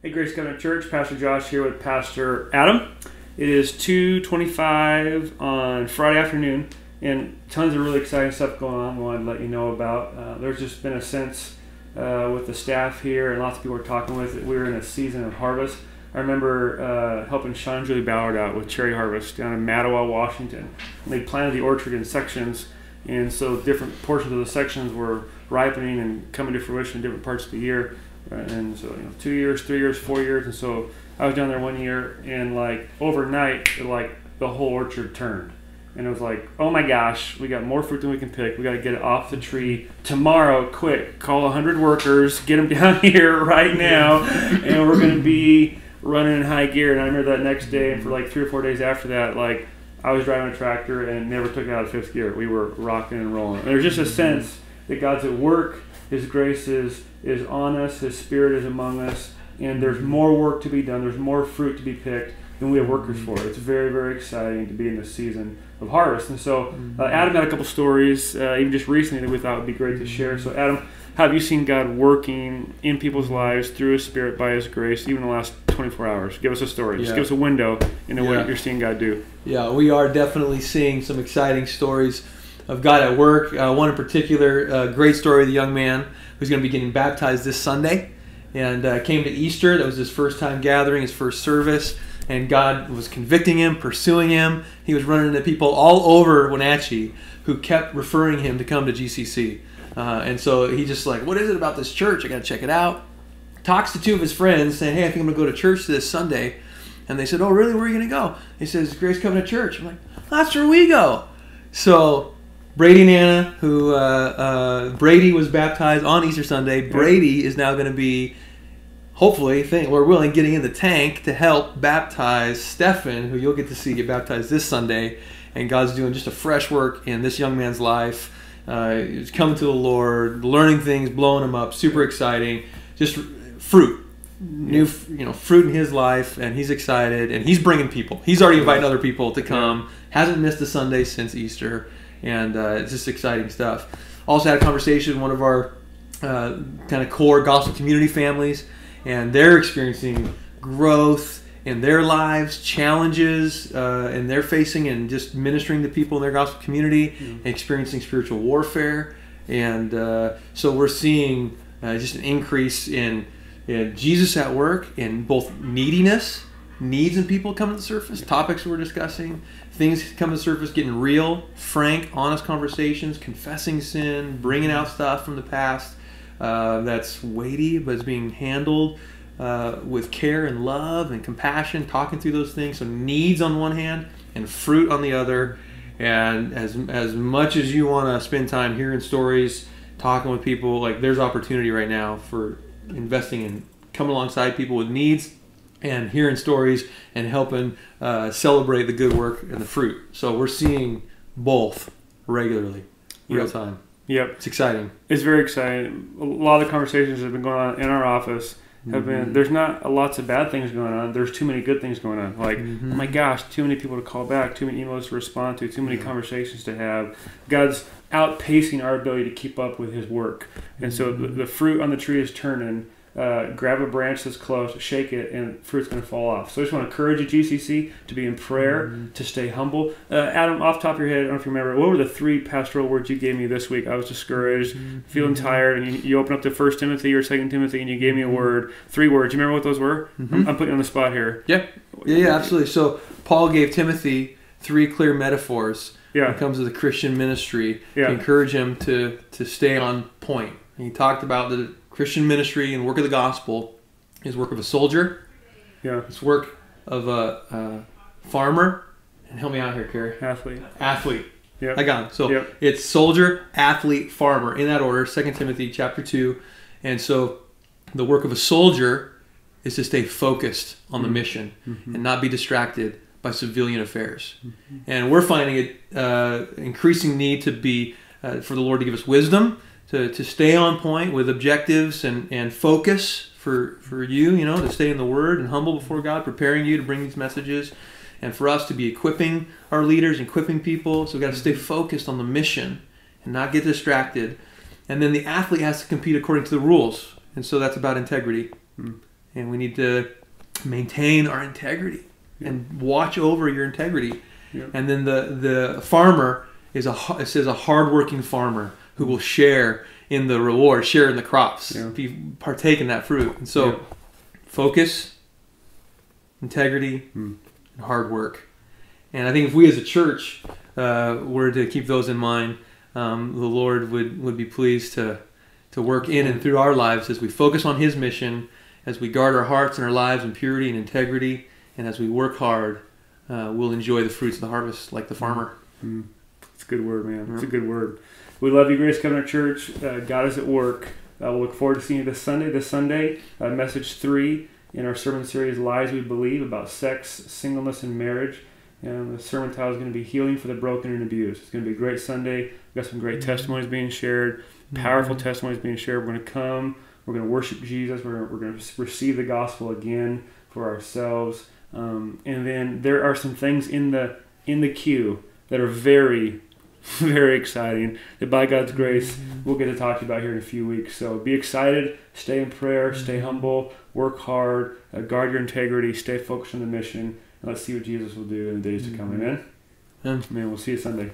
Hey, Grace Covenant Church, Pastor Josh here with Pastor Adam. It is 2:25 on Friday afternoon, and tons of really exciting stuff going on I wanted to let you know about. There's just been a sense with the staff here, and lots of people we're talking with, that we're in a season of harvest. I remember helping Sean and Julie Ballard out with Cherry Harvest down in Mattawa, Washington. And they planted the orchard in sections, and so different portions of the sections were ripening and coming to fruition in different parts of the year. And so, 2 years, 3 years, 4 years, and so I was down there 1 year, and like overnight, the whole orchard turned, and it was like, oh my gosh, we got more fruit than we can pick. We got to get it off the tree tomorrow. Quick, call 100 workers, get them down here right now, and we're going to be running in high gear. And I remember that next day, and for like 3 or 4 days after that, like I was driving a tractor and never took it out of fifth gear. We were rocking and rolling. And there's just a sense that God's at work. His grace is on us. His Spirit is among us. And there's more work to be done. There's more fruit to be picked than we have workers for. It's very, very exciting to be in this season of harvest. And so Adam had a couple stories, even just recently, that we thought would be great to share. So Adam, how have you seen God working in people's lives through His Spirit by His grace, even in the last 24 hours? Give us a story. Just give us a window into what you're seeing God do. Yeah, we are definitely seeing some exciting stories of God at work. One in particular, great story of the young man who's going to be getting baptized this Sunday, and came to Easter. That was his first time gathering, his first service, and God was convicting him, pursuing him. He was running into people all over Wenatchee who kept referring him to come to GCC. And so he just like, what is it about this church? I got to check it out. Talks to two of his friends saying, hey, I think I'm going to go to church this Sunday. And they said, oh, really? Where are you going to go? He says, Grace Covenant Church. I'm like, that's where we go. So Brady and Anna, who Brady was baptized on Easter Sunday. Brady is now going to be, hopefully, Lord willing, getting in the tank to help baptize Stefan, who you'll get to see get baptized this Sunday. And God's doing just a fresh work in this young man's life. He's coming to the Lord, learning things, blowing him up, super exciting. Just fruit, fruit in his life, and he's excited, and he's bringing people. He's already inviting other people to come. Hasn't missed a Sunday since Easter. And it's just exciting stuff. Also had a conversation with one of our kind of core gospel community families, and they're experiencing growth in their lives, challenges, and they're facing and just ministering to people in their gospel community, and experiencing spiritual warfare. And so we're seeing just an increase in Jesus at work, in both neediness, needs in people come to the surface, topics we're discussing, things come to the surface, getting real, frank, honest conversations, confessing sin, bringing out stuff from the past that's weighty, but is being handled with care and love and compassion, talking through those things. So needs on one hand and fruit on the other. And as much as you want to spend time hearing stories, talking with people, like there's opportunity right now for investing in coming alongside people with needs and hearing stories and helping celebrate the good work and the fruit. So we're seeing both regularly, real time. Yep. It's exciting. It's very exciting. A lot of the conversations that have been going on in our office have been, there's not lots of bad things going on. There's too many good things going on. Like, oh my gosh, too many people to call back, too many emails to respond to, too many conversations to have. God's outpacing our ability to keep up with His work. And so the fruit on the tree is turning. Grab a branch that's close, shake it, and fruit's going to fall off. So I just want to encourage you, GCC, to be in prayer, to stay humble. Adam, off the top of your head, I don't know if you remember, what were the 3 pastoral words you gave me this week? I was discouraged, feeling tired, and you opened up to 1 Timothy or 2 Timothy, and you gave me a word, 3 words. You remember what those were? I'm putting you on the spot here. Yeah, absolutely. So Paul gave Timothy 3 clear metaphors when it comes to the Christian ministry to encourage him to stay on point. And he talked about the Christian ministry and work of the gospel is work of a soldier. It's work of a farmer. And help me out here, Carrie. Athlete. I got it. So it's soldier, athlete, farmer, in that order, 2 Timothy chapter 2. And so the work of a soldier is to stay focused on the mission and not be distracted by civilian affairs. And we're finding it increasing need to be for the Lord to give us wisdom, to stay on point with objectives and focus for you, to stay in the Word and humble before God, preparing you to bring these messages, and for us to be equipping our leaders, equipping people. So we've got to stay focused on the mission and not get distracted. And then the athlete has to compete according to the rules. And so that's about integrity. and we need to maintain our integrity and watch over your integrity. Yep. And then the farmer is a hardworking farmer who will share in the reward, share in the crops, partake in that fruit. And so focus, integrity, and hard work. And I think if we as a church were to keep those in mind, the Lord would be pleased to work in and through our lives as we focus on His mission, as we guard our hearts and our lives in purity and integrity, and as we work hard, we'll enjoy the fruits of the harvest like the farmer. It's a good word, man. It's a good word. We love you, Grace Covenant Church. God is at work. We'll look forward to seeing you this Sunday. Message 3 in our sermon series, Lies We Believe, about sex, singleness, and marriage. And the sermon title is going to be Healing for the Broken and Abused. It's going to be a great Sunday. We've got some great testimonies being shared, powerful testimonies being shared. We're going to come. We're going to worship Jesus. We're going to receive the gospel again for ourselves. And then there are some things in the queue that are very, very exciting that by God's grace we'll get to talk to you about here in a few weeks. So be excited, stay in prayer, stay humble, work hard, guard your integrity, stay focused on the mission, and let's see what Jesus will do in the days to come. Amen? Amen. We'll see you Sunday.